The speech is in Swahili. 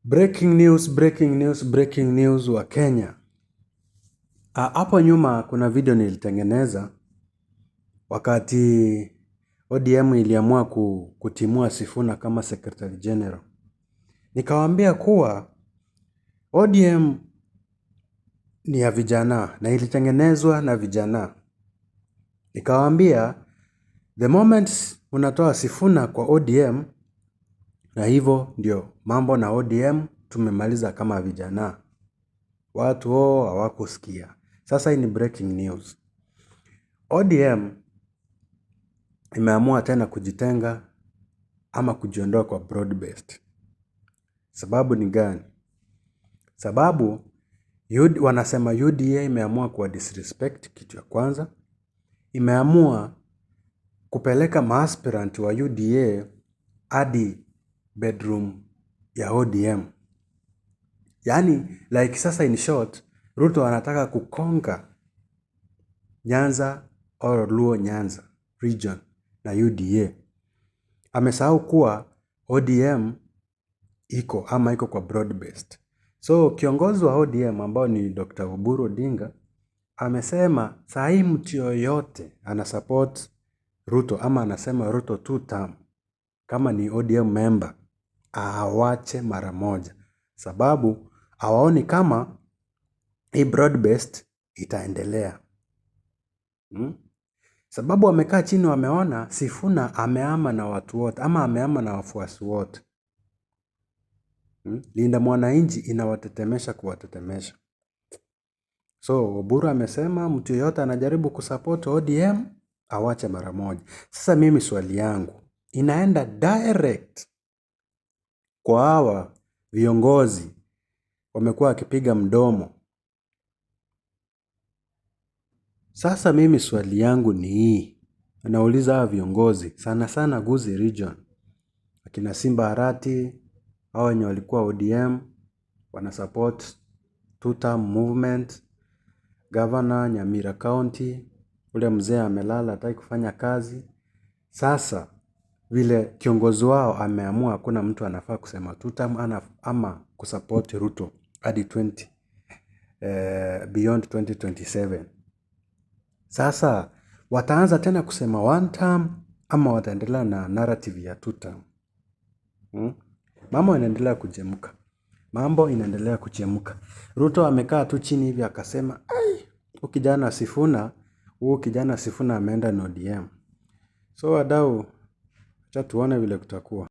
Breaking news wa Kenya. Hapo nyuma kuna video nilitengeneza wakati ODM iliamua kutimua Sifuna kama Secretary General. Nikawaambia kuwa ODM ni ya vijana na ilitengenezwa na vijana. Nikawaambia the moment unatoa Sifuna kwa ODM, na hivyo ndio mambo na ODM tumemaliza kama vijana. Watu hawakusikia. Sasa hii ni breaking news. ODM imeamua tena kujitenga ama kujiondoa kwa broad based. Sababu ni gani? Sababu wanasema UDA imeamua kuwa disrespect, kitu ya kwanza. Imeamua kupeleka maaspirant wa UDA hadi bedroom ya ODM. Yaani like sasa in short, Ruto anataka kukonga Nyanza or Luo Nyanza region na UDA. Amesahau kuwa ODM iko kwa broad based. So kiongozi wa ODM ambao ni Dr. Oburu Odinga amesema saa hii mtu yoyote anasupport Ruto ama anasema Ruto 2 term kama ni ODM member awache mara moja, sababu hawaoni kama hii broad based itaendelea. Sababu wamekaa chini wameona Sifuna ameama na watu wote ama ameama na wafuasi wote. Linda Mwananchi inawatetemesha kuwatetemesha. So Oburu amesema mtu yote anajaribu kusupport ODM awache mara moja. Sasa mimi swali yangu inaenda direct kwa hawa viongozi wamekuwa wakipiga mdomo. Sasa mimi swali yangu ni hii. Nauliza hawa viongozi sana sana Gusii region. Akina Simba Arati, hao wenye walikuwa ODM wanasupport 2 term movement. Governor Nyamira County, ule mzee amelala hataki kufanya kazi. Sasa vile kiongozi wao ameamua hakuna mtu anafaa kusema 2 term ama kusupport Ruto hadi beyond 2027. Sasa wataanza tena kusema 1 term ama wataendelea na narrative ya 2 term. Mambo inaendelea kuchemka. Ruto amekaa tu chini hivi akasema, kijana Sifuna ameenda na ODM. So wadau, acha tuone vile kutakuwa.